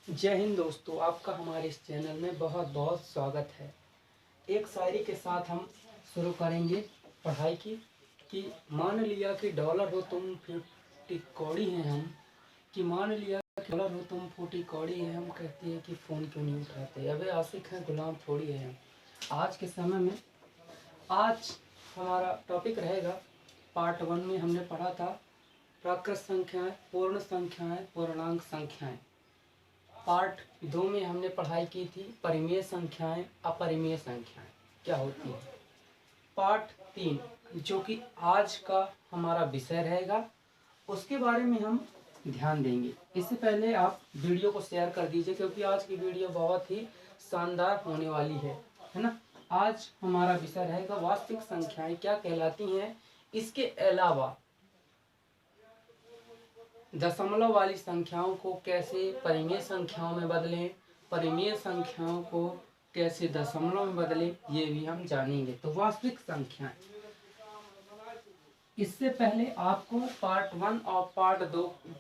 जय हिंद दोस्तों, आपका हमारे इस चैनल में बहुत बहुत स्वागत है। एक शायरी के साथ हम शुरू करेंगे पढ़ाई की। कि मान लिया कि डॉलर हो तुम फूटी कौड़ी हैं हम, कि मान लिया कि डॉलर हो तुम फूटी कौड़ी हैं हम, कहते हैं कि फ़ोन क्यों नहीं उठाते, अबे आशिक हैं गुलाम थोड़ी है हम। आज के समय में आज हमारा टॉपिक रहेगा, पार्ट 1 में हमने पढ़ा था प्राकृत संख्याएं, पूर्ण संख्याएं, पूर्णांक संख्याएं। पार्ट 2 में हमने पढ़ाई की थी परिमेय संख्याएं, अपरिमेय संख्याएं क्या होती हैं। पार्ट 3 जो कि आज का हमारा विषय रहेगा, उसके बारे में हम ध्यान देंगे। इससे पहले आप वीडियो को शेयर कर दीजिए, क्योंकि आज की वीडियो बहुत ही शानदार होने वाली है ना। आज हमारा विषय रहेगा वास्तविक संख्याएं क्या कहलाती हैं। इसके अलावा दशमलव वाली संख्याओं को कैसे परिमेय संख्याओं में बदलें, परिमेय संख्याओं को कैसे दशमलव में बदलें, ये भी हम जानेंगे। तो वास्तविक संख्याएं, इससे पहले आपको पार्ट 1 और पार्ट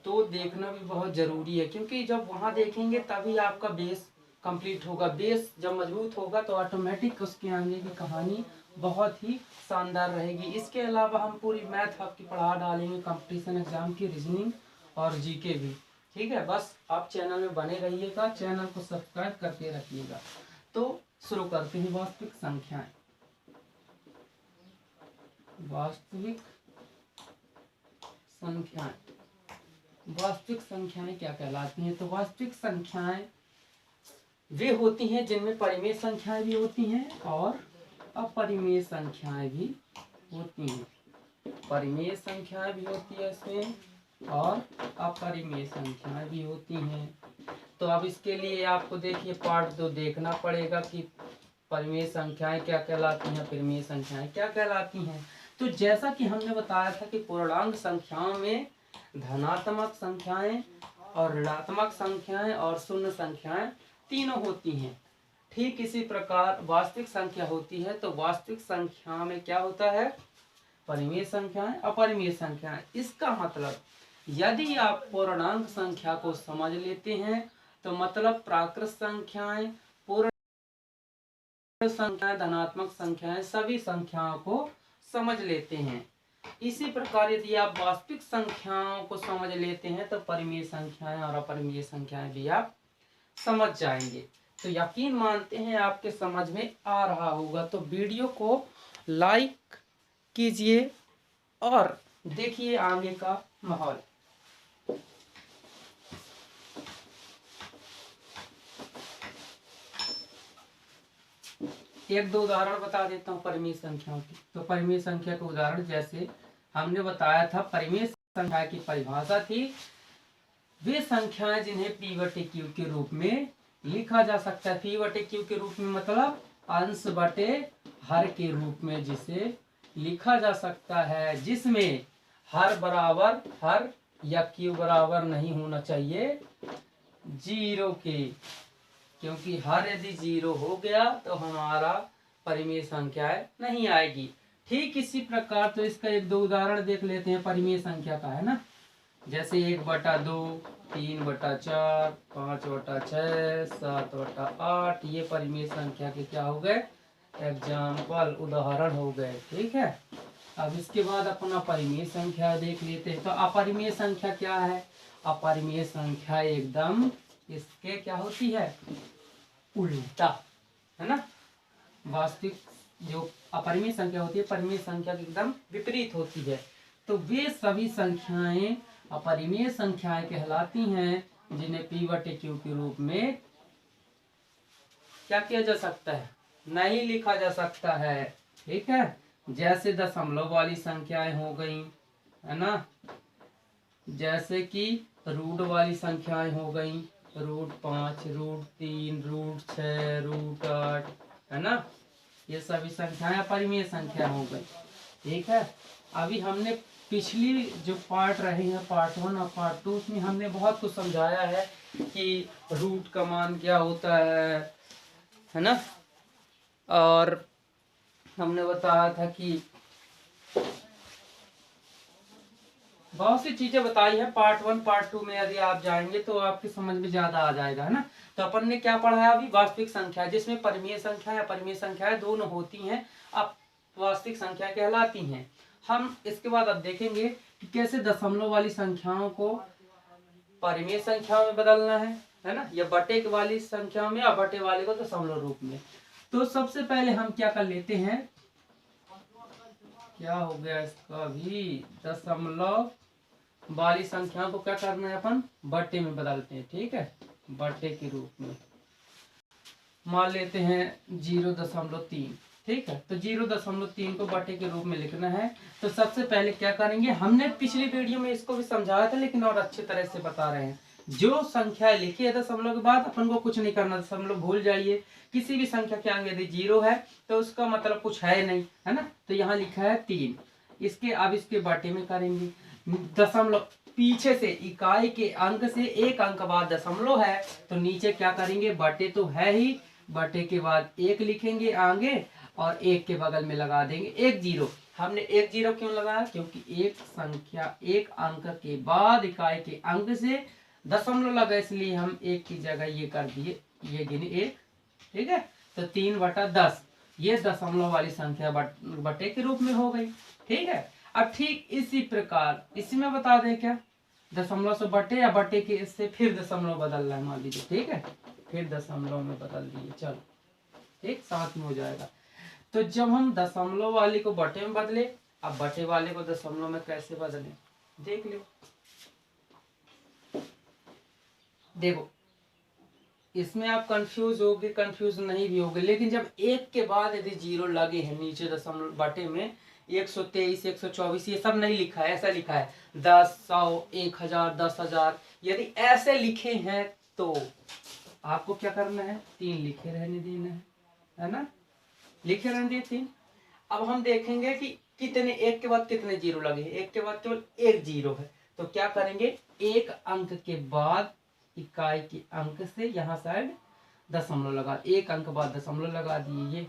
2 देखना भी बहुत जरूरी है, क्योंकि जब वहां देखेंगे तभी आपका बेस कंप्लीट होगा। बेस जब मजबूत होगा तो ऑटोमेटिक उसके आगे की कहानी बहुत ही शानदार रहेगी। इसके अलावा हम पूरी मैथ आपकी पढ़ा डालेंगे, कंपटीशन एग्जाम की रीजनिंग और जीके भी। ठीक है, बस आप चैनल में बने रहिएगा, चैनल को सब्सक्राइब करके रखिएगा। तो शुरू करते हैं वास्तविक संख्याएं। वास्तविक संख्याएं, वास्तविक संख्याएं क्या कहलाती हैं। तो वास्तविक संख्याएं वे होती हैं जिनमें परिमेय संख्याएं भी होती हैं और अपरिमेय संख्याएं भी होती हैं। परिमेय संख्याएं भी होती है इसमें और अपरिमेय संख्याएं भी होती हैं। तो अब इसके लिए आपको देखिए पार्ट 2 देखना पड़ेगा कि परिमेय संख्याएं क्या कहलाती हैं, परिमेय संख्याएं क्या कहलाती हैं। तो जैसा कि हमने बताया था कि पूर्णांक संख्याओं में धनात्मक संख्याएं और ऋणात्मक संख्याएं और शून्य संख्याएं तीनों होती हैं। ठीक इसी प्रकार वास्तविक संख्या होती है। तो वास्तविक संख्या में क्या होता है, परिमेय संख्याएं, अपरिमेय संख्याएं। इसका मतलब यदि आप पूर्णांक संख्या को समझ लेते हैं तो मतलब प्राकृत संख्याएं, पूर्ण संख्याएं, धनात्मक संख्याएं, सभी संख्याओं को समझ लेते हैं। इसी प्रकार यदि आप वास्तविक संख्याओं को समझ लेते हैं तो परिमेय संख्याएं और अपरिमेय संख्याएं भी आप समझ जाएंगे। तो यकीन मानते हैं आपके समझ में आ रहा होगा। तो वीडियो को लाइक कीजिए और देखिए आगे का माहौल। एक दो उदाहरण बता देता हूँ परिमेय संख्याओं की। तो परिमेय संख्या के उदाहरण जैसे हमने बताया था, परिमेय संख्या की परिभाषा थी वे संख्याएं जिन्हें पी बटे क्यू के रूप में लिखा जा सकता है। पी बटे क्यू के रूप में मतलब अंश बटे हर के रूप में जिसे लिखा जा सकता है, जिसमें हर बराबर हर या क्यू बराबर नहीं होना चाहिए जीरो के, क्योंकि हर यदि जीरो हो गया तो हमारा परिमेय संख्या नहीं आएगी। ठीक इसी प्रकार तो इसका एक दो उदाहरण देख लेते हैं परिमेय संख्या का, है ना। जैसे 1/2, 3/4, 5/6, 7/8, ये परिमेय संख्या के क्या हो गए, एग्जाम्पल, उदाहरण हो गए। ठीक है, अब इसके बाद अपना परिमेय संख्या देख लेते हैं। तो अपरिमेय संख्या क्या है, अपरिमेय संख्या एकदम इसके क्या होती है, उल्टा, है ना। वास्तविक जो अपरिमेय संख्या होती है परिमेय संख्या के एकदम विपरीत होती है। तो वे सभी संख्याएं अपरिमेय संख्याएं कहलाती हैं जिन्हें पी बटे क्यू के रूप में क्या किया जा सकता है, नहीं लिखा जा सकता है। ठीक है, जैसे दशमलव वाली संख्याएं हो गई, है ना, जैसे कि रूट वाली संख्याएं हो गई, √5, √3, √6, √8, है ना, ये सभी संख्याएं अपरिमेय संख्या हो गई। ठीक है, अभी हमने पिछली जो पार्ट रहे हैं पार्ट 1 और पार्ट 2, उसमें हमने बहुत कुछ समझाया है कि रूट का मान क्या होता है ना। और हमने बताया था कि बहुत सी चीजें बताई है पार्ट 1 पार्ट 2 में, यदि आप जाएंगे तो आपकी समझ में ज्यादा आ जाएगा, है ना। तो अपन ने क्या पढ़ा है अभी, वास्तविक संख्या जिसमें परिमेय संख्या या परिमेय संख्याएं दोनों होती हैं, अब वास्तविक संख्या कहलाती हैं। हम इसके बाद अब देखेंगे कि कैसे दशमलव वाली संख्याओं को परिमेय संख्याओं में बदलना है ना, या बटे वाली संख्याओं में, या बटे वाले को दशमलव रूप में। तो सबसे पहले हम क्या कर लेते हैं, क्या हो गया इसका भी, दशमलव वाली संख्याओं को क्या करना है, अपन बटे में बदलते हैं, ठीक है। बटे के रूप में मान लेते हैं 0.3, ठीक है। तो 0.3 को बटे के रूप में लिखना है। तो सबसे पहले क्या करेंगे, हमने पिछली वीडियो में इसको भी समझाया था, लेकिन और अच्छी तरह से बता रहे हैं। जो संख्या लिखी है दशमलव के बाद, अपन को कुछ नहीं करना, दशमलव भूल जाइए। किसी भी संख्या के आगे यदि 0 है तो उसका मतलब कुछ है नहीं, है ना। तो यहाँ लिखा है 3, इसके अब इसके बटे में करेंगे। दशमलव पीछे से इकाई के अंक से एक अंक बाद दशमलव है, तो नीचे क्या करेंगे, बटे तो है ही, बटे के बाद 1 लिखेंगे आगे, और 1 के बगल में लगा देंगे 1 0। हमने 1 0 क्यों लगाया, क्योंकि एक संख्या एक अंक के बाद इकाई के अंक से दशमलव लगा, इसलिए हम 1 की जगह ये कर दिए, ये गिने 1, ठीक है। तो 3/10 ये दशमलव वाली संख्या बटे के रूप में हो गई, ठीक है। अब ठीक इसी प्रकार इसमें बता दें क्या, दशमलव से बटे या बटे के इससे फिर दशमलव बदलना है, मान लीजिए, ठीक है। फिर दशमलव में बदल दिए, चलो ठीक, साथ में हो जाएगा। तो जब हम दशमलव वाले को बटे में बदले, अब बटे वाले को दशमलव में कैसे बदले, देख लो। देखो इसमें आप कंफ्यूज होगे, कंफ्यूज नहीं भी होगे, लेकिन जब 1 के बाद यदि 0 लगे हैं नीचे दशमलव बटे में, 123 124 ये सब नहीं लिखा है, ऐसा लिखा है 10 100 1000 10,000, यदि ऐसे लिखे हैं तो आपको क्या करना है, 3 लिखे रहने देना है ना, लिखे रहने दिए 3। अब हम देखेंगे कि कितने 1 के बाद कितने 0 लगे हैं, 1 के बाद केवल 1 0 है। तो क्या करेंगे, एक अंक के बाद इकाई के अंक से यहाँ साइड दशमलव लगा, एक अंक बाद दशमलव लगा दिए ये।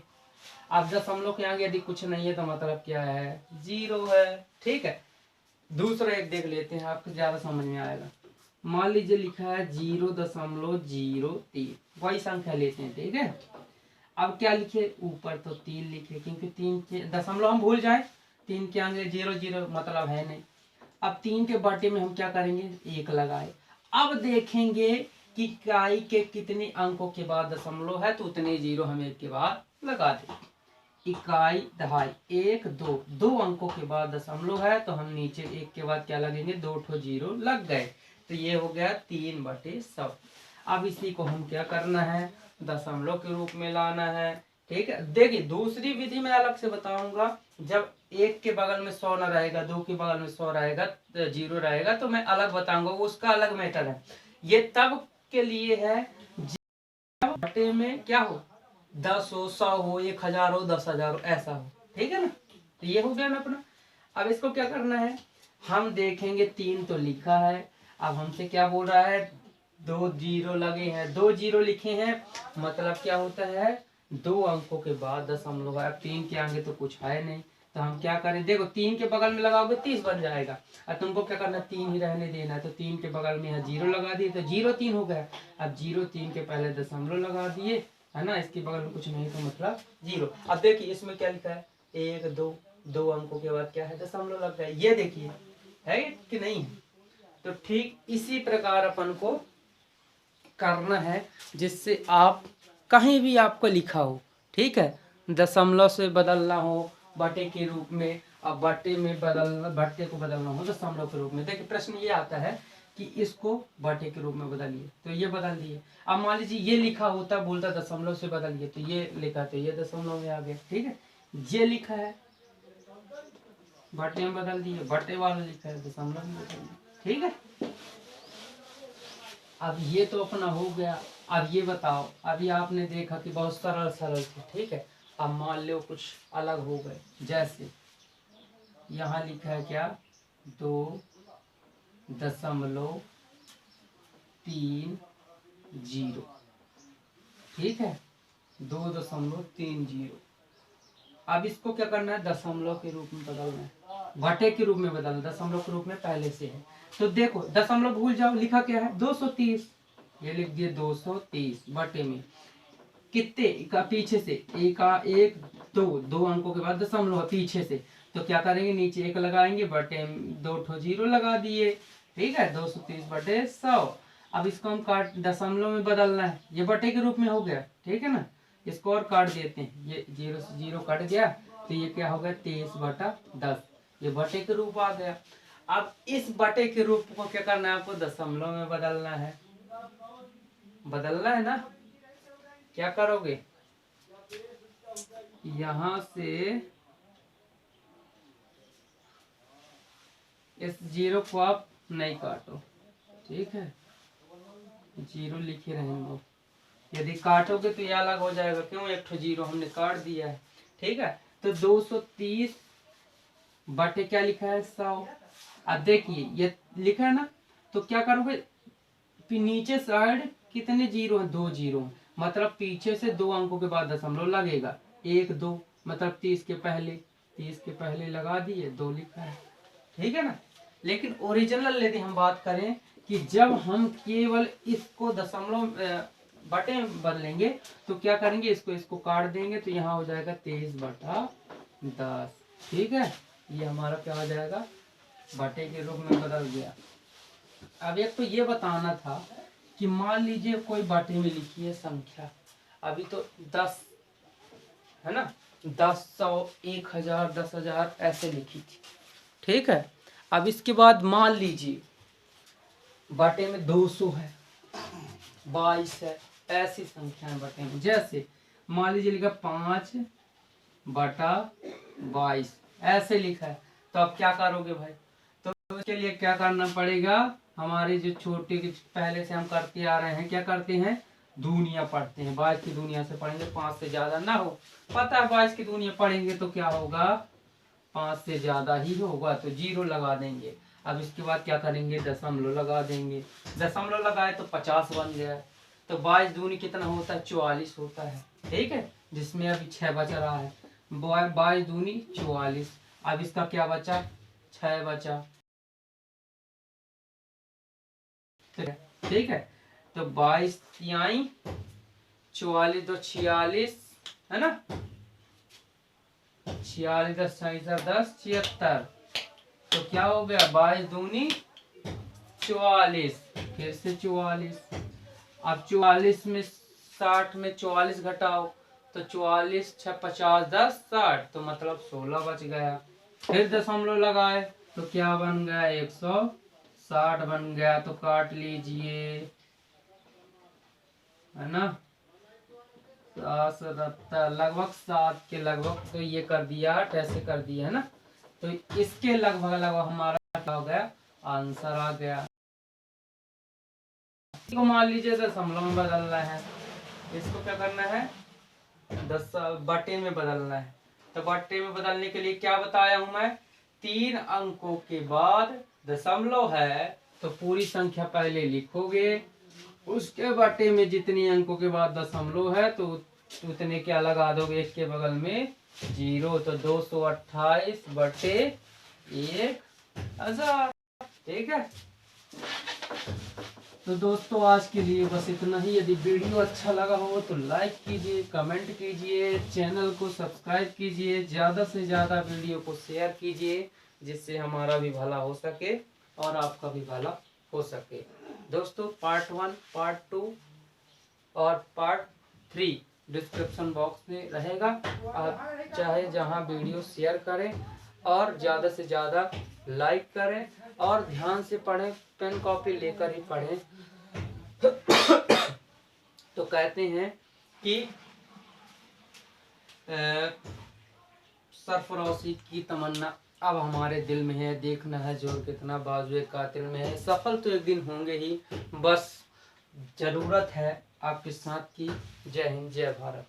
अब दशमलव के आगे यदि कुछ नहीं है तो मतलब क्या है, 0 है, ठीक है। दूसरा एक देख लेते हैं, आपको ज्यादा समझ में आएगा। मान लीजिए लिखा है 0.03, वही संख्या लेते हैं, ठीक है। अब क्या लिखे, ऊपर तो 3 लिखे, क्योंकि 3 के दशमलव हम भूल जाए, 3 के आगे 0 0 मतलब है नहीं। अब 3 के बटे में हम क्या करेंगे, 1 लगाए। अब देखेंगे कि इकाई के कितने अंकों के बाद दशमलव है, तो उतने 0 हम 1 के बाद लगा दें। इकाई दहाई 1 2 2 अंकों के बाद दशमलव है, तो हम नीचे 1 के बाद क्या लगेंगे, 2 0 लग गए। तो ये हो गया 3/100। अब इसी को हम क्या करना है, दशमलव के रूप में लाना है, ठीक है। देखिए दूसरी विधि में अलग से बताऊंगा, जब 1 के बगल में 100 न रहेगा, 2 के बगल में 100 रहेगा, 0 रहेगा, तो मैं अलग बताऊंगा, उसका अलग मैटर है। ये तब के लिए है जब बटे में क्या हो, 10 हो 100 हो 1000 हो 10,000 हो, ऐसा हो, ठीक है ना। तो ये हो गया ना अपना। अब इसको क्या करना है, हम देखेंगे 3 तो लिखा है, अब हमसे क्या बोल रहा है, 2 0 लगे हैं, 2 0 लिखे हैं, मतलब क्या होता है, 2 अंकों के बाद दशमलव है। अब 3 के आगे तो कुछ है नहीं, तो हम क्या करें, देखो 3 के बगल में लगाओगे 30 बन जाएगा, और तुमको क्या करना है, 3 ही रहने देना है। तो 3 के बगल में यहाँ 0 लगा दिए, तो 0 3 हो गया। अब 0 3 के पहले दशमलव लगा दिए, है ना, इसके बगल में कुछ नहीं तो मतलब 0। अब देखिए इसमें क्या लिखा है, 1 2 2 अंकों के बाद क्या है, दशमलव लग गया, ये देखिए है कि नहीं है। तो ठीक इसी प्रकार अपन को करना है, जिससे आप कहीं भी आपको लिखा हो, ठीक है, दशमलव से बदलना हो बटे के रूप में, अब बटे में बदलना, बटे को बदलना हो दशमलव के रूप में। देखिए प्रश्न ये आता है कि इसको बटे के रूप में बदलिए, तो ये बदल दिए। अब मान लीजिए ये लिखा होता, बोलता दशमलव से बदलिए, तो ये लिखा, तो ये दशमलव में आ गया, ठीक है। ये लिखा है बटे में बदल दिए, बटे वाला लिखा है दशमलव में बदल दिए, ठीक है। अब ये तो अपना हो गया। अब ये बताओ, अभी आपने देखा कि बहुत सरल सरल थे, ठीक है। अब मान लो कुछ अलग हो गए, जैसे यहाँ लिखा है क्या, 2.30, ठीक है, 2.30। अब इसको क्या करना है, दशमलव के रूप में बदलना है, बटे के रूप में बदल, दशमलव के रूप में पहले से है। तो देखो दशमलव भूल जाओ, लिखा क्या है 230, ये लिख दिए 230 बटे में कितने का पीछे से एक दो अंकों के बाद दशमलव पीछे से, तो क्या करेंगे नीचे एक लगाएंगे, बटे 2 जीरो लगा दिए, ठीक है 230 बटे 100। अब इसको हम काट दशमलव में बदलना है, ये बटे के रूप में हो गया, ठीक है ना, इसको और काट देते हैं, ये 0 से 0 कट गया, तो ये क्या हो गया 23 बटा 10, ये बटे के रूप आ गया। अब इस बटे के रूप को क्या करना है आपको दशमलव में बदलना है, बदलना है ना। क्या करोगे, यहां से इस 0 को आप नहीं काटो, ठीक है 0 लिखे रहेंगे, यदि काटोगे तो ये अलग हो जाएगा, क्यों 1 0 हमने काट दिया है, ठीक है। तो 230 बटे क्या लिखा है 100। अब देखिए ये लिखा है ना, तो क्या करोगे नीचे साइड कितने जीरो है 2 जीरो, मतलब पीछे से 2 अंकों के बाद दशमलव लगेगा, 1 2 मतलब 30 के पहले लगा दिए 2 लिखा है, ठीक है ना। लेकिन ओरिजिनल यदि हम बात करें कि जब हम केवल इसको दशमलव बटे में बदलेंगे तो क्या करेंगे, इसको काट देंगे, तो यहाँ हो जाएगा 23 बटा 10, ठीक है, ये हमारा क्या हो जाएगा बटे के रूप में बदल गया। अब एक तो ये बताना था कि मान लीजिए कोई बटे में लिखी है संख्या, अभी तो 10 है ना, 10 100 1000 10,000 ऐसे लिखी थी, ठीक है। अब इसके बाद मान लीजिए बटे में 200 है, 22 है, ऐसी संख्याएं बटे में, जैसे मान लीजिए लिखा 5 बटा 22 ऐसे लिखा है, तो अब क्या करोगे भाई, तो इसके लिए क्या करना पड़ेगा, हमारे जो छोटे पहले से हम करते आ रहे हैं, क्या करते हैं दूनिया पढ़ते हैं, 22 की दुनिया से पढ़ेंगे, 5 से ज्यादा ना हो, पता है 22 की दुनिया पढ़ेंगे तो क्या होगा 5 से ज्यादा ही होगा, तो 0 लगा देंगे। अब इसके बाद क्या करेंगे दशमलव लगा देंगे, दशमलव लगाए तो 50 बन गया, तो 22 दूनी कितना होता है 44 होता है, ठीक है, जिसमें अभी 6 बच रहा है, 22 दूनी 44, अब इसका क्या बचा 6 बचा, ठीक है। तो 22 तिहाई 44 तो 46 है ना, 46 10 10 76, तो क्या हो गया 22 दूनी 44, फिर से 44, अब 44 में 60 में 44 घटाओ, तो 44 6 50 10 60, तो मतलब 16 बच गया, फिर दशमलव लगाए तो क्या बन गया 160 बन गया, तो काट लीजिए है ना, 77 लगभग 7 के लगभग, तो ये कर दिया 8 ऐसे कर दिया है ना, तो इसके लगभग हमारा क्या हो गया आंसर आ गया। इसको मान लीजिए दशमलव में बदलना है, इसको क्या करना है 10 बटे में बदलना है, तो बटे में बदलने के लिए क्या बताया हूं मैं, 3 अंकों के बाद दशमलव है तो पूरी संख्या पहले लिखोगे, उसके बटे में जितनी अंकों के बाद दशमलव है तो उतने क्या लगा दोगे एक के बगल में 0, तो 228 बटे 1000, ठीक है। तो दोस्तों आज के लिए बस इतना ही, यदि वीडियो अच्छा लगा हो तो लाइक कीजिए, कमेंट कीजिए, चैनल को सब्सक्राइब कीजिए, ज़्यादा से ज़्यादा वीडियो को शेयर कीजिए, जिससे हमारा भी भला हो सके और आपका भी भला हो सके। दोस्तों पार्ट 1 पार्ट 2 और पार्ट 3 डिस्क्रिप्शन बॉक्स में रहेगा, आप चाहे जहां वीडियो शेयर करें और ज़्यादा से ज़्यादा लाइक करें और ध्यान से पढ़ें, पेन कॉपी लेकर ही पढ़ें। तो कहते हैं कि सरफरोशी की तमन्ना अब हमारे दिल में है, देखना है जोर कितना बाजुए कातिल में है, सफल तो एक दिन होंगे ही, बस जरूरत है आपके साथ की। जय हिंद जय भारत।